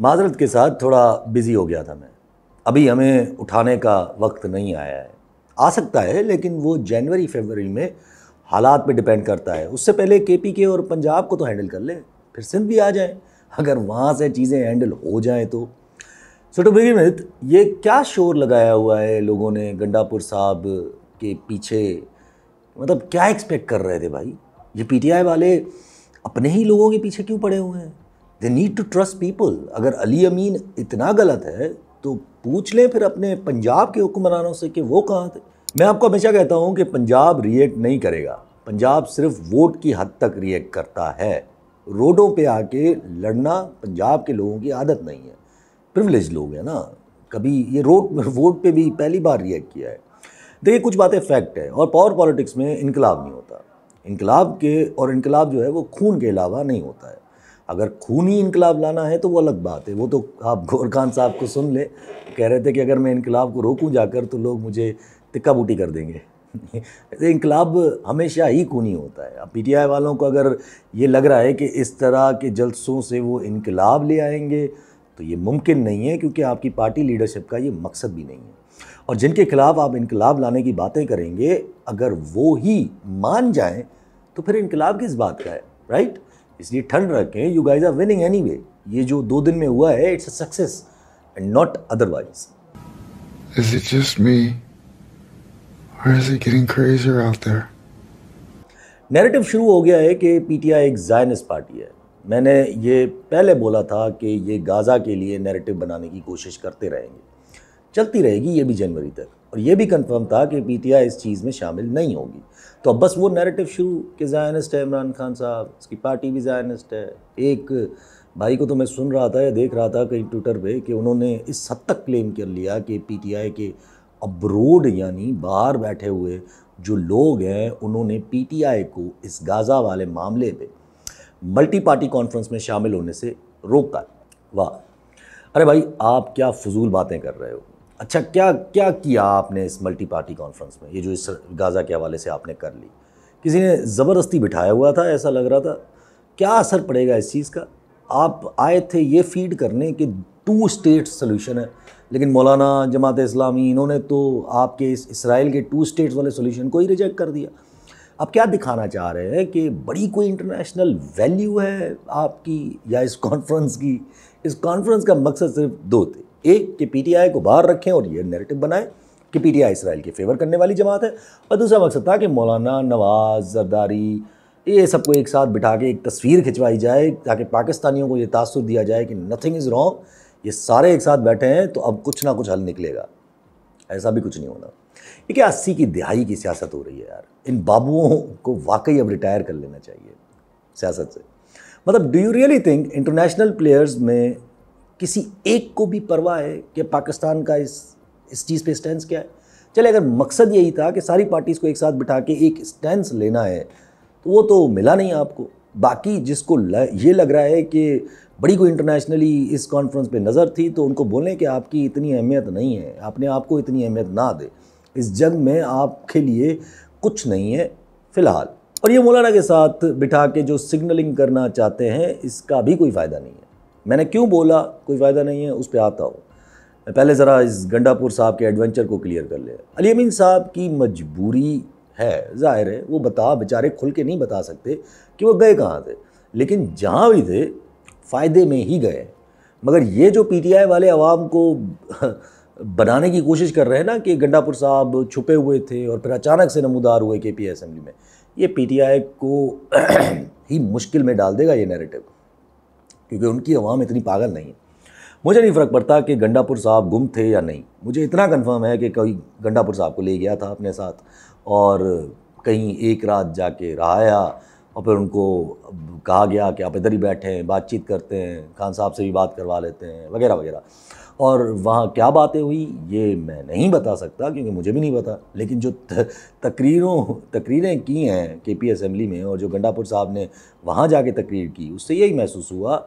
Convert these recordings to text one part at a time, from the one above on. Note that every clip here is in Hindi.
माजरत के साथ थोड़ा बिज़ी हो गया था मैं। अभी हमें उठाने का वक्त नहीं आया है। आ सकता है लेकिन वो जनवरी फरवरी में हालात पे डिपेंड करता है। उससे पहले केपीके और पंजाब को तो हैंडल कर ले, फिर सिंध भी आ जाए। अगर वहाँ से चीज़ें हैंडल हो जाएं तो सो टू बिगिन विद, ये क्या शोर लगाया हुआ है लोगों ने गंडापुर साहब के पीछे? मतलब क्या एक्सपेक्ट कर रहे थे भाई? ये पीटीआई वाले अपने ही लोगों के पीछे क्यों पड़े हुए हैं? They need to trust people. अगर अली अमीन इतना गलत है तो पूछ लें फिर अपने पंजाब के हुक्मरानों से कि वो कहाँ थे। मैं आपको हमेशा कहता हूँ कि पंजाब रिएक्ट नहीं करेगा। पंजाब सिर्फ वोट की हद तक रिएक्ट करता है। रोडों पे आके लड़ना पंजाब के लोगों की आदत नहीं है। प्रिविलेज लोग हैं ना, कभी ये वोट पे भी पहली बार रिएक्ट किया है। देखिए, कुछ बातें फैक्ट है और पावर पॉलिटिक्स में इनकलाब नहीं होता। इनकलाब जो है वो खून के अलावा नहीं होता है। अगर खूनी इनकलाब लाना है तो वो अलग बात है। वो तो आप गौर खान साहब को सुन ले, कह रहे थे कि अगर मैं इनकलाब को रोकूं जाकर तो लोग मुझे तिक्का बूटी कर देंगे। इनकलाब हमेशा ही खूनी होता है। अब पीटीआई वालों को अगर ये लग रहा है कि इस तरह के जलसों से वो इनकलाब ले आएंगे तो ये मुमकिन नहीं है, क्योंकि आपकी पार्टी लीडरशिप का ये मकसद भी नहीं है। और जिनके खिलाफ आप इनकलाब लाने की बातें करेंगे, अगर वो ही मान जाएं तो फिर इनकलाब किस बात का है, राइट? इसलिए ठंड रखें, you guys are winning anyway. ये जो 2 दिन में हुआ है, it's a success and not otherwise. Is it just me? Or is it getting crazier out there? Narrative शुरू हो गया है कि पीटीआई एक ज़ायनिस्ट पार्टी है। मैंने ये पहले बोला था कि ये गाज़ा के लिए नैरेटिव बनाने की कोशिश करते रहेंगे, चलती रहेगी ये भी जनवरी तक। और ये भी कंफर्म था कि पीटीआई इस चीज़ में शामिल नहीं होगी। तो अब बस वो नैरेटिव शुरू कि ज़ायनिस्ट है इमरान खान साहब, उसकी पार्टी भी ज़ायनिस्ट है। एक भाई को तो मैं सुन रहा था या देख रहा था कहीं ट्विटर पे कि उन्होंने इस हद तक क्लेम कर लिया कि पीटीआई के अब्रोड यानी बाहर बैठे हुए जो लोग हैं, उन्होंने पीटीआई को इस गाज़ा वाले मामले पे मल्टी पार्टी कॉन्फ्रेंस में शामिल होने से रोका। वाह! अरे भाई, आप क्या फजूल बातें कर रहे हो। अच्छा, क्या क्या किया आपने इस मल्टी पार्टी कॉन्फ्रेंस में? ये जो इस गाज़ा के हवाले से आपने कर ली, किसी ने ज़बरदस्ती बिठाया हुआ था, ऐसा लग रहा था। क्या असर पड़ेगा इस चीज़ का? आप आए थे ये फीड करने कि 2 स्टेट सोल्यूशन है, लेकिन मौलाना जमात इस्लामी इन्होंने तो आपके इस इसराइल के 2 स्टेट्स वाले सोल्यूशन को ही रिजेक्ट कर दिया। आप क्या दिखाना चाह रहे हैं कि बड़ी कोई इंटरनेशनल वैल्यू है आपकी या इस कॉन्फ्रेंस की? इस कॉन्फ्रेंस का मकसद सिर्फ 2 थे। एक कि पीटीआई को बाहर रखें और ये नैरेटिव बनाएं कि पीटीआई इसराइल के फेवर करने वाली जमात है, और दूसरा मकसद था कि मौलाना, नवाज, जरदारी, ये सबको एक साथ बिठा के एक तस्वीर खिंचवाई जाए ताकि पाकिस्तानियों को ये तासुर दिया जाए कि नथिंग इज़ रॉन्ग, ये सारे एक साथ बैठे हैं तो अब कुछ ना कुछ हल निकलेगा। ऐसा भी कुछ नहीं होना। ये क्या 80 की दिहाई की सियासत हो रही है यार। इन बाबुओं को वाकई अब रिटायर कर लेना चाहिए सियासत से। मतलब, do you really think international players में किसी एक को भी परवाह है कि पाकिस्तान का इस चीज़ पे स्टैंस क्या है? चले, अगर मकसद यही था कि सारी पार्टीज़ को एक साथ बिठा के एक स्टैंस लेना है तो वो तो मिला नहीं आपको। बाकी जिसको ये लग रहा है कि बड़ी कोई इंटरनेशनली इस कॉन्फ्रेंस पे नज़र थी, तो उनको बोलें कि आपकी इतनी अहमियत नहीं है, अपने आप को इतनी अहमियत ना दे, इस जंग में आपके लिए कुछ नहीं है फ़िलहाल। और ये मौलाना के साथ बिठा के जो सिग्नलिंग करना चाहते हैं, इसका भी कोई फ़ायदा नहीं है। मैंने क्यों बोला कोई फ़ायदा नहीं है, उस पर आता हूँ। पहले ज़रा इस गंडापुर साहब के एडवेंचर को क्लियर कर ले। अली अमीन साहब की मजबूरी है, ज़ाहिर है, वो बेचारे खुल के नहीं बता सकते कि वो गए कहाँ थे, लेकिन जहाँ भी थे फ़ायदे में ही गए। मगर ये जो पीटीआई वाले अवाम को बनाने की कोशिश कर रहे हैं ना कि गंडापुर साहब छुपे हुए थे और फिर अचानक से नमूदार हुए केपी असेंबली में, ये पीटीआई को ही मुश्किल में डाल देगा ये नैरेटिव, क्योंकि उनकी अवाम इतनी पागल नहीं है। मुझे नहीं फ़र्क पड़ता कि गंडापुर साहब गुम थे या नहीं, मुझे इतना कंफर्म है कि कोई गंडापुर साहब को ले गया था अपने साथ और कहीं एक रात जाके रहाया और फिर उनको कहा गया कि आप इधर ही बैठे हैं, बातचीत करते हैं, खान साहब से भी बात करवा लेते हैं, वगैरह वगैरह। और वहाँ क्या बातें हुई ये मैं नहीं बता सकता, क्योंकि मुझे भी नहीं पता। लेकिन जो तकरीरें की हैं केपी असेंबली में और जो गंडापुर साहब ने वहाँ जाके तकरीर की, उससे यही महसूस हुआ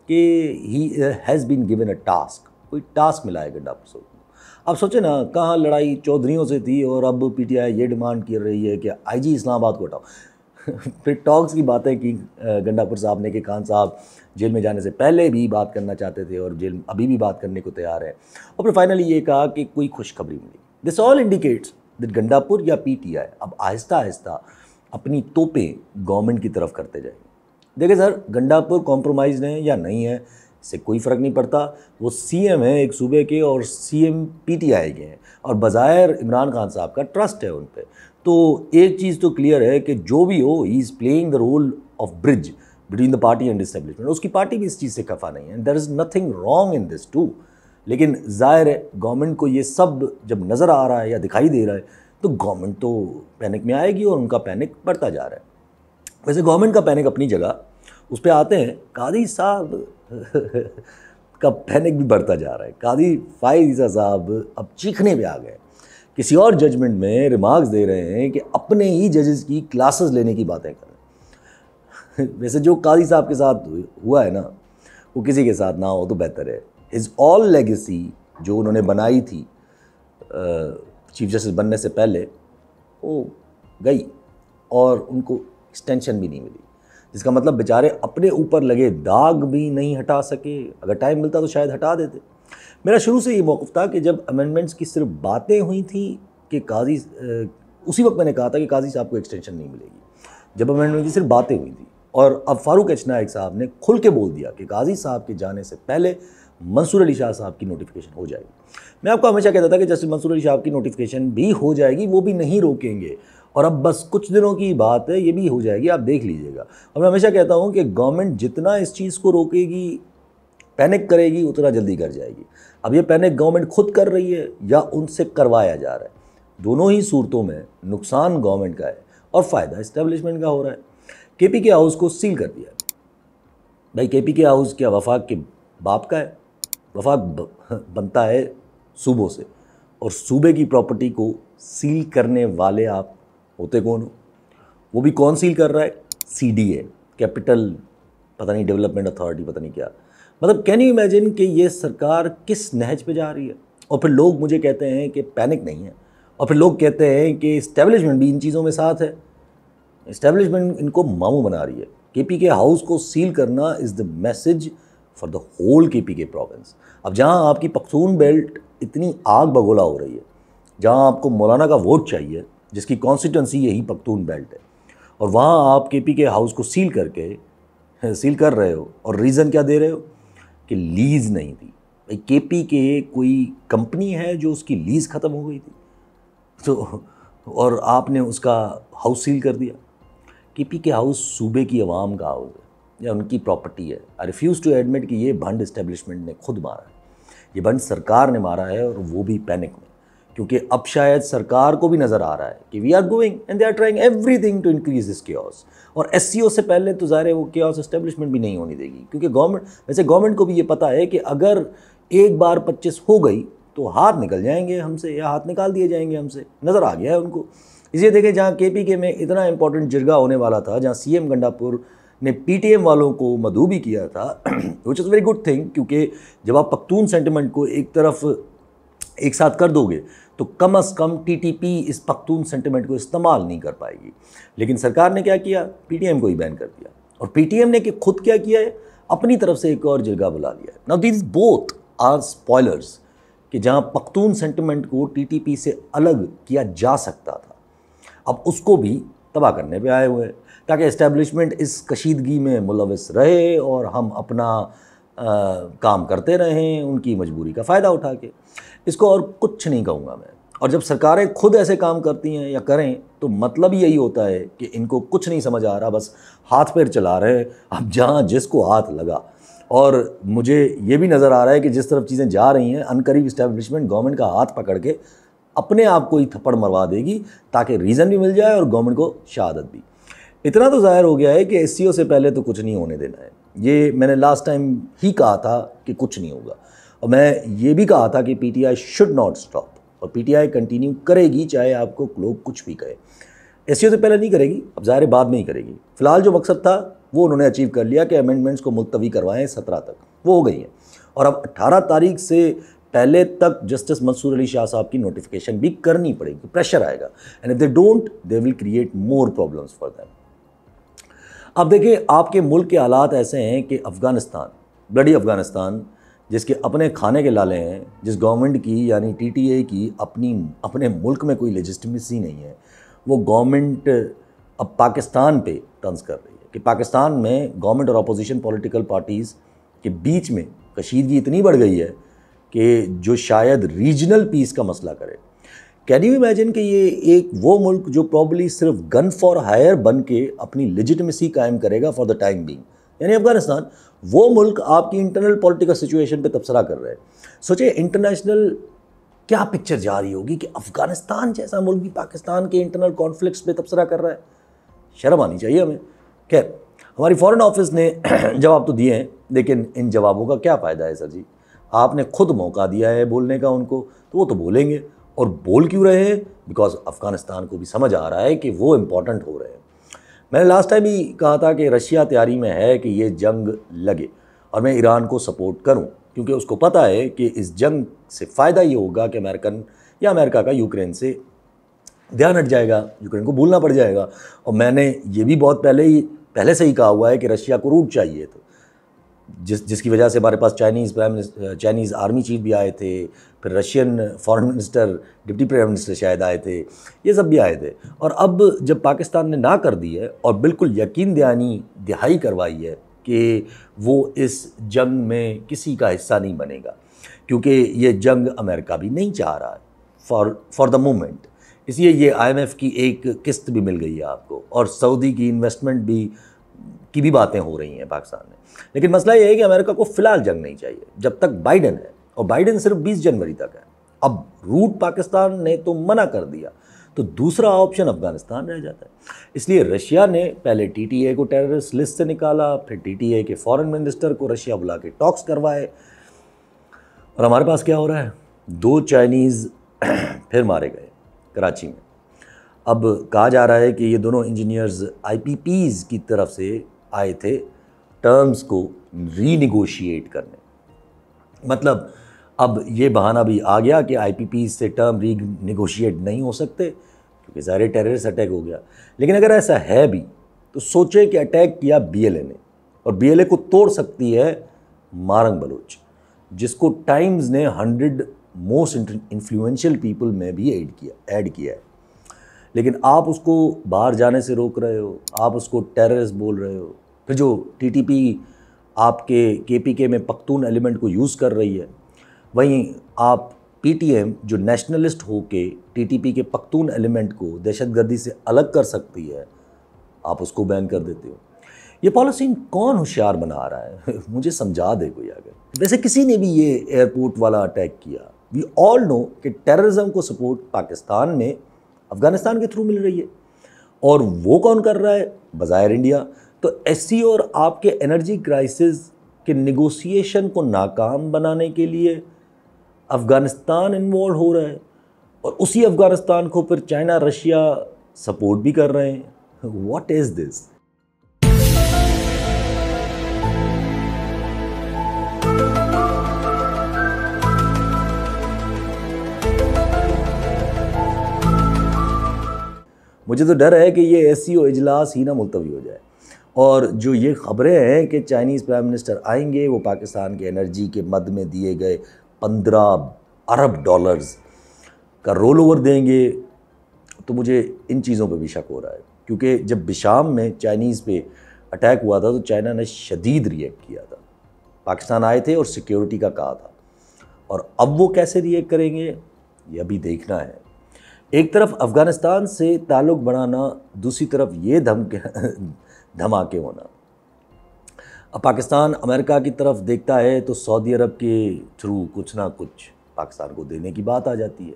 कि he has been given a task, कोई टास्क मिला है गंडापुर साहब को। अब सोचे ना, कहाँ लड़ाई चौधरियों से थी और अब पीटीआई ये डिमांड कर रही है कि आईजी इस्लामाबाद को हटाओ। फिर टॉक्स की बातें की गंडापुर साहब ने कि खान साहब जेल में जाने से पहले भी बात करना चाहते थे और जेल अभी भी बात करने को तैयार है, और फिर फाइनली ये कहा कि कोई खुशखबरी मिली। This all indicates that Gandapur या पीटीआई अब आहिस्ता आहिस्ता अपनी तोपें गवर्नमेंट की तरफ करते जाएंगे। देखिए सर, गंडापुर कॉम्प्रोमाइज़ है या नहीं है इससे कोई फ़र्क नहीं पड़ता। वो सीएम है एक सूबे के और सीएम पीटीआई के हैं, और बज़ाहिर इमरान खान साहब का ट्रस्ट है उन पे। तो एक चीज़ तो क्लियर है कि जो भी हो, he is playing the role of bridge between the party and establishment. उसकी पार्टी भी इस चीज़ से खफा नहीं है, there is nothing wrong in this too. लेकिन ज़ाहिर है गवर्नमेंट को ये सब जब नज़र आ रहा है या दिखाई दे रहा है तो गवर्नमेंट तो पैनिक में आएगी, और उनका पैनिक बढ़ता जा रहा है। वैसे गवर्नमेंट का पैनिक अपनी जगह, उस पर आते हैं। कादी साहब का पैनिक भी बढ़ता जा रहा है। कादी फाइज ईसा साहब अब चीखने पे आ गए, किसी और जजमेंट में रिमार्क्स दे रहे हैं कि अपने ही जजेस की क्लासेस लेने की बातें कर रहे हैं। वैसे जो कादी साहब के साथ हुआ है ना, वो किसी के साथ ना हो तो बेहतर है। हिज ऑल लेगेसी जो उन्होंने बनाई थी चीफ जस्टिस बनने से पहले, वो गई और उनको एक्सटेंशन भी नहीं मिली, जिसका मतलब बेचारे अपने ऊपर लगे दाग भी नहीं हटा सके। अगर टाइम मिलता तो शायद हटा देते। मेरा शुरू से ये मौक़िफ़ था कि जब अमेंडमेंट्स की सिर्फ बातें हुई थी कि काजी, उसी वक्त मैंने कहा था कि काजी साहब को एक्सटेंशन नहीं मिलेगी, जब अमेंडमेंट की सिर्फ बातें हुई थी। और अब फारूक एच नाइक साहब ने खुल के बोल दिया कि काजी साहब के जाने से पहले मंसूर अली शाह साहब की नोटिफिकेशन हो जाएगी। मैं आपको हमेशा कहता था कि जस्टिस मंसूर अली साहब की नोटिफिकेशन भी हो जाएगी, वो भी नहीं रोकेंगे, और अब बस कुछ दिनों की बात है, ये भी हो जाएगी, आप देख लीजिएगा। और मैं हमेशा कहता हूँ कि गवर्नमेंट जितना इस चीज़ को रोकेगी, पैनिक करेगी, उतना जल्दी कर जाएगी। अब ये पैनिक गवर्नमेंट खुद कर रही है या उनसे करवाया जा रहा है, दोनों ही सूरतों में नुकसान गवर्नमेंट का है और फ़ायदा इस्टेब्लिशमेंट का हो रहा है। केपीके हाउस को सील कर दिया भाई। केपीके हाउस क्या वफाक के बाप का है? वफाक बनता है सूबों से, और सूबे की प्रॉपर्टी को सील करने वाले आप होते कौन हो? वो भी कौन सील कर रहा है? सीडीए, कैपिटल पता नहीं डेवलपमेंट अथॉरिटी, पता नहीं क्या। मतलब कैन यू इमेजिन कि ये सरकार किस नहज पे जा रही है? और फिर लोग मुझे कहते हैं कि पैनिक नहीं है, और फिर लोग कहते हैं कि इस्टेब्लिशमेंट भी इन चीज़ों में साथ है। इस्टेब्लिशमेंट इनको मामू बना रही है। केपीके हाउस को सील करना is the message for the whole KPK province. अब जहाँ आपकी पख्तून बेल्ट इतनी आग बगोला हो रही है, जहाँ आपको मौलाना का वोट चाहिए, जिसकी कॉन्स्टिट्यूंसी यही पख्तून बेल्ट है, और वहाँ आप केपीके हाउस को सील कर रहे हो, और रीज़न क्या दे रहे हो कि लीज़ नहीं थी। भाई केपीके कोई कंपनी है जो उसकी लीज़ ख़त्म हो गई थी तो, और आपने उसका हाउस सील कर दिया। केपीके हाउस सूबे की आवाम का हाउस है या उनकी प्रॉपर्टी है। आई रिफ्यूज़ टू एडमिट कि ये भंड इस्टेब्लिशमेंट ने खुद मारा है, ये भंड सरकार ने मारा है, और वो भी पैनिक में, क्योंकि अब शायद सरकार को भी नज़र आ रहा है कि we are going and they are trying everything to increase this chaos. और एससीओ से पहले तो ज़ाहिर है वो केओस एस्टेब्लिशमेंट भी नहीं होनी देगी, क्योंकि गवर्नमेंट को भी ये पता है कि अगर एक बार 25 हो गई तो हाथ निकल जाएंगे हमसे, या हाथ निकाल दिए जाएंगे हमसे, नज़र आ गया है उनको। इसलिए देखें, जहाँ केपीके में इतना इंपॉर्टेंट जिरगा होने वाला था, जहाँ सीएम गंडापुर ने पीटीएम वालों को मदऊ भी किया था, which is very good thing, क्योंकि जब आप पख्तून सेंटिमेंट को एक तरफ एक साथ कर दोगे तो कम अज़ कम टीटीपी इस पख्तून सेंटिमेंट को इस्तेमाल नहीं कर पाएगी। लेकिन सरकार ने क्या किया? पीटीएम को ही बैन कर दिया। और पीटीएम ने कि खुद क्या किया है? अपनी तरफ से एक और जिरगा बुला लिया है। Now these both are spoilers, कि जहाँ पख्तून सेंटिमेंट को टीटीपी से अलग किया जा सकता था, अब उसको भी तबाह करने पे आए हुए हैं, ताकि इस्टेब्लिशमेंट इस कशीदगी में मुलविस रहे और हम अपना काम करते रहें, उनकी मजबूरी का फ़ायदा उठा के। इसको और कुछ नहीं कहूँगा मैं। और जब सरकारें खुद ऐसे काम करती हैं या करें तो मतलब यही होता है कि इनको कुछ नहीं समझ आ रहा, बस हाथ पैर चला रहे हैं, अब जहाँ जिसको हाथ लगा। और मुझे ये भी नज़र आ रहा है कि जिस तरफ चीज़ें जा रही हैं, अनकरीब इस्टेब्लिशमेंट गवर्नमेंट का हाथ पकड़ के अपने आप को ही थप्पड़ मरवा देगी, ताकि रीज़न भी मिल जाए और गवर्नमेंट को शहादत भी। इतना तो ज़ाहिर हो गया है कि एससीओ से पहले तो कुछ नहीं होने देना है। ये मैंने लास्ट टाइम ही कहा था कि कुछ नहीं होगा, और मैं ये भी कहा था कि पीटीआई शुड नॉट स्टॉप, और पीटीआई कंटिन्यू करेगी, चाहे आपको लोग कुछ भी कहे। एससीओ से पहले नहीं करेगी, अब ज़ाहिर बाद में ही करेगी। फ़िलहाल जो मकसद था वो उन्होंने अचीव कर लिया कि अमेंडमेंट्स को मुलतवी करवाएं 17 तक, वो हो गई हैं। और अब 18 तारीख से पहले तक जस्टिस मंसूर अली शाह साहब की नोटिफिकेशन भी करनी पड़ेगी, प्रेशर आएगा, and if they don't they will create more problems for them. अब देखिए, आपके मुल्क के हालात ऐसे हैं कि अफ़गानिस्तान, ब्लडी अफ़गानिस्तान, जिसके अपने खाने के लाले हैं, जिस गवर्नमेंट की यानी टीटीए की अपने मुल्क में कोई लेजिटिमेसी नहीं है, वो गवर्नमेंट अब पाकिस्तान पे तंज कर रही है कि पाकिस्तान में गवर्नमेंट और अपोजिशन पॉलिटिकल पार्टीज़ के बीच में कशीदगी इतनी बढ़ गई है कि जो शायद रीजनल पीस का मसला करे। कैन यू इमेजिन कि ये एक वो मुल्क जो प्रॉब्ली सिर्फ गन फॉर हायर बन के अपनी लेजिटिमेसी कायम करेगा फॉर द टाइम बीइंग, यानी अफगानिस्तान, वो मुल्क आपकी इंटरनल पॉलिटिकल सिचुएशन पे तबसरा कर रहे हैं। सोचिए इंटरनेशनल क्या पिक्चर जा रही होगी कि अफगानिस्तान जैसा मुल्क भी पाकिस्तान के इंटरनल कॉन्फ्लिक्ट्स पे तबसरा कर रहा है। शर्म आनी चाहिए हमें। खैर, हमारी फॉरेन ऑफिस ने जवाब तो दिए हैं, लेकिन इन जवाबों का क्या फ़ायदा है सर जी? आपने खुद मौका दिया है बोलने का उनको, तो वो तो बोलेंगे। और बोल क्यों रहे हैं? बिकॉज अफ़गानिस्तान को भी समझ आ रहा है कि वो इम्पॉर्टेंट हो रहे हैं। मैंने लास्ट टाइम ही कहा था कि रशिया तैयारी में है कि ये जंग लगे और मैं ईरान को सपोर्ट करूं, क्योंकि उसको पता है कि इस जंग से फ़ायदा ये होगा कि अमेरिका का यूक्रेन से ध्यान हट जाएगा, यूक्रेन को भूलना पड़ जाएगा। और मैंने ये भी बहुत पहले से ही कहा हुआ है कि रशिया को रूट चाहिए, तो जिसकी वजह से हमारे पास चाइनीज़ आर्मी चीफ भी आए थे, फिर Russian foreign minister, deputy prime minister शायद आए थे, ये सब भी आए थे। और अब जब पाकिस्तान ने ना कर दी है और बिल्कुल यकीन दहाई करवाई है कि वो इस जंग में किसी का हिस्सा नहीं बनेगा, क्योंकि ये जंग अमेरिका भी नहीं चाह रहा है फॉर द मोमेंट। इसलिए ये IMF की एक किस्त भी मिल गई है आपको, और सऊदी की इन्वेस्टमेंट की भी बातें हो रही हैं पाकिस्तान में। लेकिन मसला ये है कि अमेरिका को फ़िलहाल जंग नहीं चाहिए जब तक बाइडेन है, और बाइडेन सिर्फ 20 जनवरी तक है। अब रूट पाकिस्तान ने तो मना कर दिया, तो दूसरा ऑप्शन अफगानिस्तान रह जाता है। इसलिए रशिया ने पहले TTA को टेररिस्ट लिस्ट से निकाला, फिर TTA के फॉरेन मिनिस्टर को रशिया बुला के टॉक्स करवाए, और हमारे पास क्या हो रहा है? 2 चाइनीज़ फिर मारे गए कराची में। अब कहा जा रहा है कि ये दोनों इंजीनियर्स IPPs की तरफ से आए थे टर्म्स को रीनिगोशिएट करने। मतलब अब ये बहाना भी आ गया कि IPPs से टर्म रीनिगोशिएट नहीं हो सकते क्योंकि ज़ाहिर टेररिस्ट अटैक हो गया। लेकिन अगर ऐसा है भी तो सोचे कि अटैक किया BLA ने, और BLA को तोड़ सकती है मारंग बलोच, जिसको टाइम्स ने 100 मोस्ट इन्फ्लुएंशियल पीपल में भी ऐड किया है। लेकिन आप उसको बाहर जाने से रोक रहे हो, आप उसको टेररिस्ट बोल रहे हो। फिर जो TTP आपके KPK में पख्तून एलिमेंट को यूज़ कर रही है, वहीं आप PTM जो नेशनलिस्ट हो के TTP के पख्तून एलिमेंट को दहशतगर्दी से अलग कर सकती है, आप उसको बैन कर देते हो। ये पॉलिसी कौन होशियार बना रहा है? मुझे समझा दे कोई अगर। वैसे किसी ने भी ये एयरपोर्ट वाला अटैक किया, वी ऑल नो कि टेररिज्म को सपोर्ट पाकिस्तान में अफगानिस्तान के थ्रू मिल रही है, और वो कौन कर रहा है? बज़ाहिर इंडिया। तो SCO और आपके एनर्जी क्राइसिस के निगोसिएशन को नाकाम बनाने के लिए अफ़गानिस्तान इन्वॉल्व हो रहा है, और उसी अफ़गानिस्तान को फिर चाइना रशिया सपोर्ट भी कर रहे हैं। What is this? मुझे तो डर है कि ये SCO इजलास ही ना मुलतवी हो जाए, और जो ये ख़बरें हैं कि चाइनीज़ प्राइम मिनिस्टर आएंगे, वो पाकिस्तान के एनर्जी के मद में दिए गए 15 अरब डॉलर्स का रोल ओवर देंगे, तो मुझे इन चीज़ों पे भी शक हो रहा है। क्योंकि जब बिशाम में चाइनीज़ पे अटैक हुआ था तो चाइना ने शदीद रिएक्ट किया था, पाकिस्तान आए थे और सिक्योरिटी का कहा था, और अब वो कैसे रिएक्ट करेंगे ये अभी देखना है। एक तरफ अफ़गानिस्तान से ताल्लुक़ बनाना, दूसरी तरफ ये धमाके होना। अब पाकिस्तान अमेरिका की तरफ देखता है तो सऊदी अरब के थ्रू कुछ ना कुछ पाकिस्तान को देने की बात आ जाती है,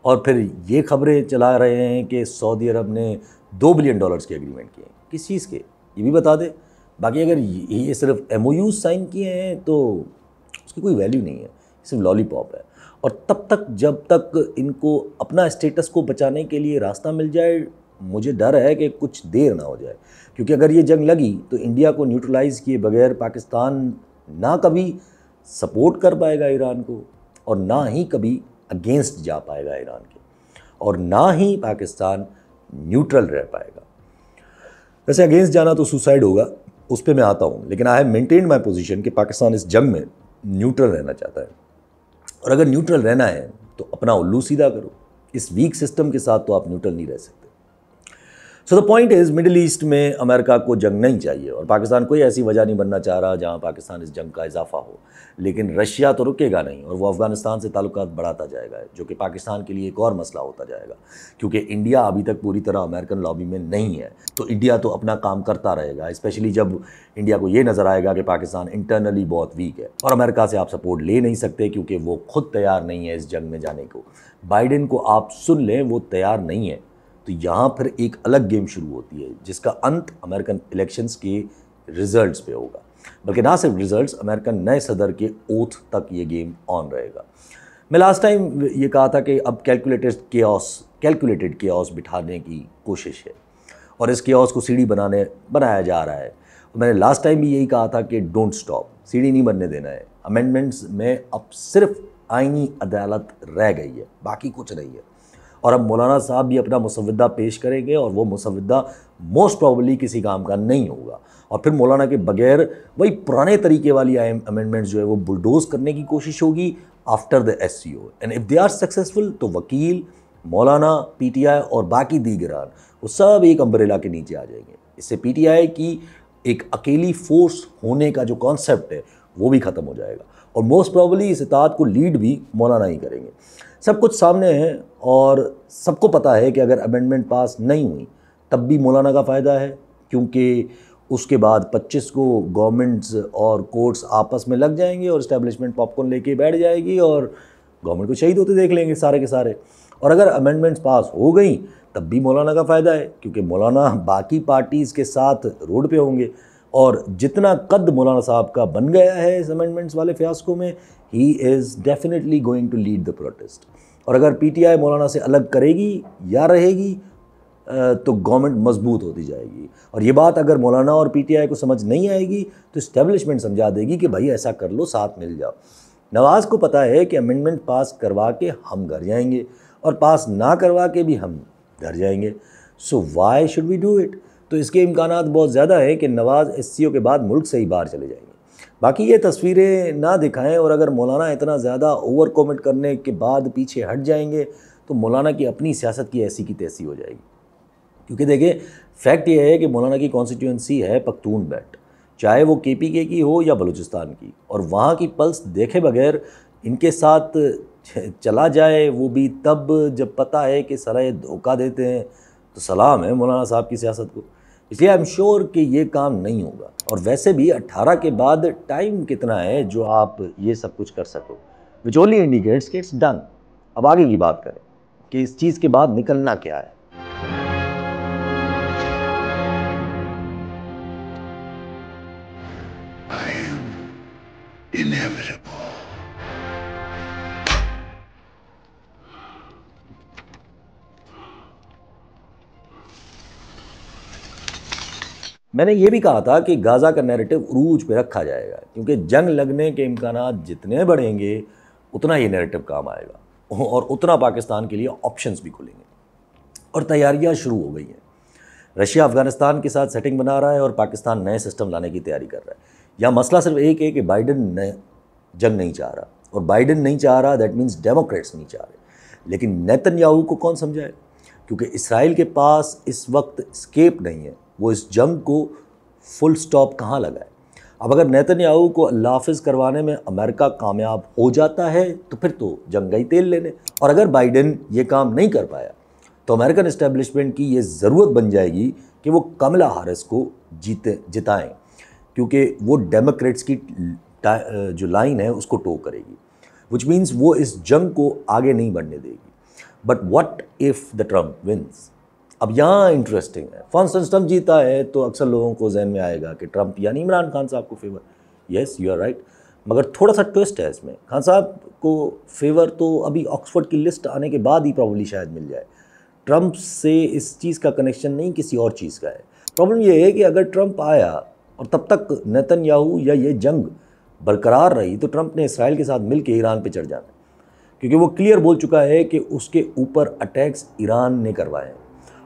और फिर ये खबरें चला रहे हैं कि सऊदी अरब ने $2 बिलियन के एग्रीमेंट किए। किस चीज़ के, ये भी बता दे। बाकी अगर ये सिर्फ MOU साइन किए हैं तो उसकी कोई वैल्यू नहीं है, सिर्फ लॉलीपॉप है। और तब तक जब तक इनको अपना स्टेटस को बचाने के लिए रास्ता मिल जाए, मुझे डर है कि कुछ देर ना हो जाए। क्योंकि अगर ये जंग लगी तो इंडिया को न्यूट्रलाइज़ किए बगैर पाकिस्तान ना कभी सपोर्ट कर पाएगा ईरान को, और ना ही कभी अगेंस्ट जा पाएगा ईरान के, और ना ही पाकिस्तान न्यूट्रल रह पाएगा। वैसे अगेंस्ट जाना तो सुसाइड होगा, उस पर मैं आता हूँ, लेकिन I have maintained my position कि पाकिस्तान इस जंग में न्यूट्रल रहना चाहता है। और अगर न्यूट्रल रहना है तो अपना उल्लू सीधा करो। इस वीक सिस्टम के साथ तो आप न्यूट्रल नहीं रह सकते। So the point is, middle east में अमेरिका को जंग नहीं चाहिए और पाकिस्तान कोई ऐसी वजह नहीं बनना चाह रहा जहां पाकिस्तान इस जंग का इजाफा हो। लेकिन रशिया तो रुकेगा नहीं और वो अफगानिस्तान से ताल्लुकात बढ़ाता जाएगा, जो कि पाकिस्तान के लिए एक और मसला होता जाएगा, क्योंकि इंडिया अभी तक पूरी तरह अमेरिकन लॉबी में नहीं है। तो इंडिया तो अपना काम करता रहेगा, स्पेशली जब इंडिया को ये नज़र आएगा कि पाकिस्तान इंटरनली बहुत वीक है और अमेरिका से आप सपोर्ट ले नहीं सकते क्योंकि वो खुद तैयार नहीं है इस जंग में जाने को। बाइडेन को आप सुन लें, वो तैयार नहीं है। तो यहाँ फिर एक अलग गेम शुरू होती है जिसका अंत अमेरिकन इलेक्शंस के रिजल्ट्स पे होगा। बल्कि ना सिर्फ रिजल्ट्स, अमेरिकन नए सदर के ओथ तक ये गेम ऑन रहेगा। मैं लास्ट टाइम ये कहा था कि अब कैलकुलेटेड केओस बिठाने की कोशिश है और इस केओस को सीढ़ी बनाया जा रहा है। मैंने लास्ट टाइम भी यही कहा था कि डोंट स्टॉप, सीढ़ी नहीं बनने देना है। अमेंडमेंट्स में अब सिर्फ आईनी अदालत रह गई है, बाकी कुछ नहीं है। और अब मौलाना साहब भी अपना मुसव्वदा पेश करेंगे और वो मुसव्वदा मोस्ट प्रॉबली किसी काम का नहीं होगा और फिर मौलाना के बगैर वही पुराने तरीके वाली अमेंडमेंट्स जो है वो बुलडोज करने की कोशिश होगी after the SCO। And if they are successful तो वकील, मौलाना, PTI और बाकी दीगरान वो सब एक अम्ब्रेला के नीचे आ जाएंगे। इससे PTI की एक अकेली फोर्स होने का जो कॉन्सेप्ट है वो भी ख़त्म हो जाएगा और मोस्ट प्रॉबली इस इत्तेहाद को लीड भी मौलाना ही करेंगे। सब कुछ सामने है और सबको पता है कि अगर अमेंडमेंट पास नहीं हुई तब भी मौलाना का फ़ायदा है, क्योंकि उसके बाद 25 को गवर्नमेंट्स और कोर्ट्स आपस में लग जाएंगे और इस्टेब्लिशमेंट पॉपकॉर्न लेके बैठ जाएगी और गवर्नमेंट को शहीद होते देख लेंगे सारे के सारे। और अगर अमेंडमेंट्स पास हो गई तब भी मौलाना का फ़ायदा है, क्योंकि मौलाना बाकी पार्टीज़ के साथ रोड पे होंगे और जितना कद मौलाना साहब का बन गया है इस अमेंडमेंट्स वाले फियास्को में, he is definitely going to lead the protest. और अगर PTI मौलाना से अलग करेगी या रहेगी तो गवर्नमेंट मजबूत होती जाएगी। और ये बात अगर मौलाना और PTI को समझ नहीं आएगी तो इस्टेब्लिशमेंट समझा देगी कि भाई ऐसा कर लो, साथ मिल जाओ। नवाज़ को पता है कि अमेंडमेंट पास करवा के हम घर जाएंगे और पास ना करवा के भी हम घर जाएंगे। So why should we do it? तो इसके इम्कानात बहुत ज़्यादा है कि नवाज़ SCO के बाद मुल्क से ही बाहर चले जाएंगे। बाकी ये तस्वीरें ना दिखाएं और अगर मौलाना इतना ज़्यादा ओवर कमेंट करने के बाद पीछे हट जाएंगे तो मौलाना की अपनी सियासत की ऐसी की तैसी हो जाएगी। क्योंकि देखिए, फैक्ट ये है कि मौलाना की कॉन्स्टिट्यूंसी है पख्तून बेल्ट, चाहे वो KPK की हो या बलूचिस्तान की, और वहाँ की पल्स देखे बगैर इनके साथ चला जाए वो भी तब जब पता है कि सराय धोखा देते हैं। तो सलाम है मौलाना साहब की सियासत को। इसलिए आई एम श्योर कि ये काम नहीं होगा। और वैसे भी 18 के बाद टाइम कितना है जो आप ये सब कुछ कर सको, विच ओनली इंडिकेट्स कि इट्स डन। अब आगे की बात करें कि इस चीज़ के बाद निकलना क्या है। I am inevitable. मैंने ये भी कहा था कि गाज़ा का नैरेटिव उरूज पे रखा जाएगा, क्योंकि जंग लगने के इम्कानात जितने बढ़ेंगे उतना ये नैरेटिव काम आएगा और उतना पाकिस्तान के लिए ऑप्शंस भी खुलेंगे। और तैयारियां शुरू हो गई हैं। रशिया अफगानिस्तान के साथ सेटिंग बना रहा है और पाकिस्तान नए सिस्टम लाने की तैयारी कर रहा है। यहाँ मसला सिर्फ एक है कि बाइडन जंग नहीं चाह रहा, और बाइडन नहीं चाह रहा दैट मीन्स डेमोक्रेट्स नहीं चाह रहे। लेकिन नेतन्याहू को कौन समझाए, क्योंकि इसराइल के पास इस वक्त स्केप नहीं है। वो इस जंग को फुल स्टॉप कहाँ लगाए। अब अगर नेतन्याहू को अल्लाह हाफिज़ करवाने में अमेरिका कामयाब हो जाता है तो फिर तो जंग ही तेल लेने, और अगर बाइडन ये काम नहीं कर पाया तो अमेरिकन इस्टेब्लिशमेंट की ये ज़रूरत बन जाएगी कि वो कमला हैरिस को जिताएं, क्योंकि वो डेमोक्रेट्स की जो लाइन है उसको टो करेगी, विच मीन्स वो इस जंग को आगे नहीं बढ़ने देगी। But what if the Trump wins? अब यहाँ इंटरेस्टिंग है। फॉर इंस्टेंस ट्रम्प जीता है तो अक्सर लोगों को जहन में आएगा कि ट्रम्प यानी इमरान खान साहब को favour. Yes, you are right, मगर थोड़ा सा ट्विस्ट है इसमें। खान साहब को फेवर तो अभी ऑक्सफोर्ड की लिस्ट आने के बाद ही प्रॉब्ली शायद मिल जाए। ट्रम्प से इस चीज़ का कनेक्शन नहीं, किसी और चीज़ का है। प्रॉब्लम ये है कि अगर ट्रम्प आया और तब तक नेतन्याहू या ये जंग बरकरार रही तो ट्रम्प ने इसराइल के साथ मिल के ईरान पर चढ़ जाना, क्योंकि वो क्लियर बोल चुका है कि उसके ऊपर अटैक्स ईरान ने करवाए हैं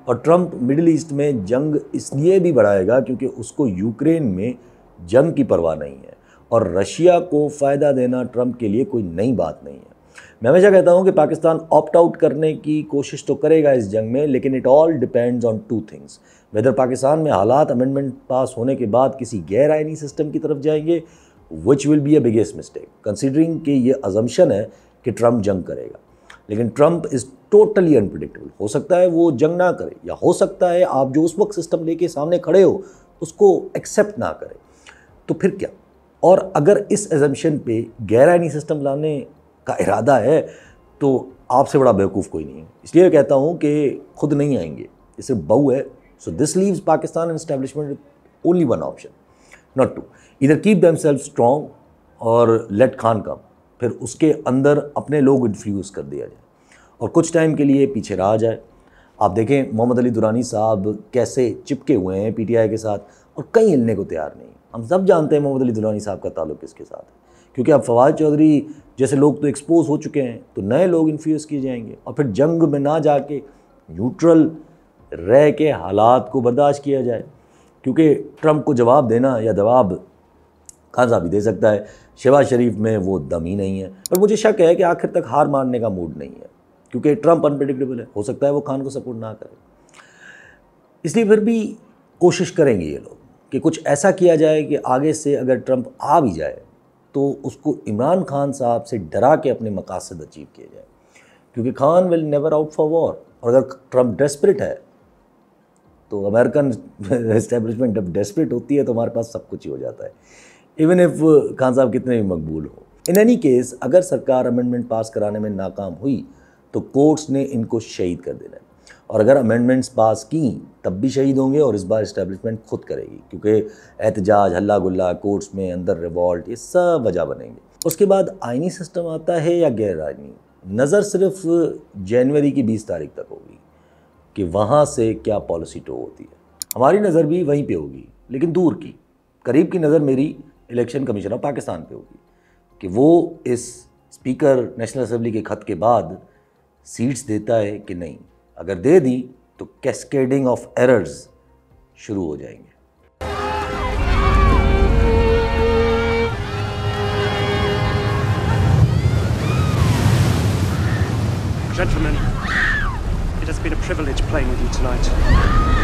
और ट्रंप मिडिल ईस्ट में जंग इसलिए भी बढ़ाएगा क्योंकि उसको यूक्रेन में जंग की परवाह नहीं है, और रशिया को फ़ायदा देना ट्रंप के लिए कोई नई बात नहीं है। मैं हमेशा कहता हूं कि पाकिस्तान ऑप्ट आउट करने की कोशिश तो करेगा इस जंग में, लेकिन it all depends on two things. Whether Pakistan में हालात अमेंडमेंट पास होने के बाद किसी गैर आइनी सिस्टम की तरफ जाएंगे, which will be a biggest mistake considering कि ये अजम्पशन है कि ट्रंप जंग करेगा। लेकिन ट्रंप इज़ टोटली अनप्रिडिक्टेबल। हो सकता है वो जंग ना करे, या हो सकता है आप जो उस वक्त सिस्टम लेके सामने खड़े हो उसको एक्सेप्ट ना करे, तो फिर क्या। और अगर इस एजम्पशन पे गैर आइनी सिस्टम लाने का इरादा है तो आपसे बड़ा बेवकूफ़ कोई नहीं है। इसलिए कहता हूँ कि खुद नहीं आएंगे, ये सिर्फ बहू है। So this leaves Pakistan and establishment only one option, not two, इधर कीप देमसेल्फ स्ट्रॉन्ग और लेट खान कम, फिर उसके अंदर अपने लोग इन्फ्यूज़ कर दिया जाए और कुछ टाइम के लिए पीछे रहा जाए। आप देखें मोहम्मद अली दुरानी साहब कैसे चिपके हुए हैं पीटीआई के साथ और कहीं हिलने को तैयार नहीं। हम सब जानते हैं मोहम्मद अली दुरानी साहब का ताल्लुक किसके साथ है, क्योंकि अब फवाद चौधरी जैसे लोग तो एक्सपोज हो चुके हैं, तो नए लोग इन्फ्यूज़ किए जाएंगे और फिर जंग में ना जाके न्यूट्रल रह के हालात को बर्दाश्त किया जाए, क्योंकि ट्रंप को जवाब देना या जवाब खान साहब भी दे सकता है, शहबाज शरीफ में वो दम ही नहीं है। और मुझे शक है कि आखिर तक हार मारने का मूड नहीं है, क्योंकि ट्रंप अनप्रेडिक्टेबल है, हो सकता है वो खान को सपोर्ट ना करे। इसलिए फिर भी कोशिश करेंगे ये लोग कि कुछ ऐसा किया जाए कि आगे से अगर ट्रंप आ भी जाए तो उसको इमरान खान साहब से डरा के अपने मकासद अचीव किए जाए, क्योंकि Khan will never out for war. और अगर ट्रंप डेस्परेट है तो अमेरिकन एस्टेब्लिशमेंट जब डेस्परेट होती है तो हमारे पास सब कुछ ही हो जाता है, इवन इफ खान साहब कितने भी मकबूल हो। इन एनी केस अगर सरकार अमेंडमेंट पास कराने में नाकाम हुई तो कोर्ट्स ने इनको शहीद कर देना है, और अगर अमेंडमेंट्स पास की तब भी शहीद होंगे, और इस बार इस्टेब्लिशमेंट खुद करेगी, क्योंकि एहतजाज, हल्ला गुल्ला, कोर्ट्स में अंदर रिवॉल्ट, ये सब वजह बनेंगे। उसके बाद आइनी सिस्टम आता है या गैर आइनी, नज़र सिर्फ जनवरी की 20 तारीख तक होगी कि वहाँ से क्या पॉलिसी टो होती है। हमारी नज़र भी वहीं पे होगी, लेकिन दूर की। करीब की नज़र मेरी इलेक्शन कमीशन ऑफ पाकिस्तान पे होगी कि वो इस स्पीकर नेशनल असेंबली के खत के बाद सीट्स देता है कि नहीं। अगर दे दी तो कैस्केडिंग ऑफ एरर्स शुरू हो जाएंगे। Gentlemen, it has been a privilege playing with you tonight.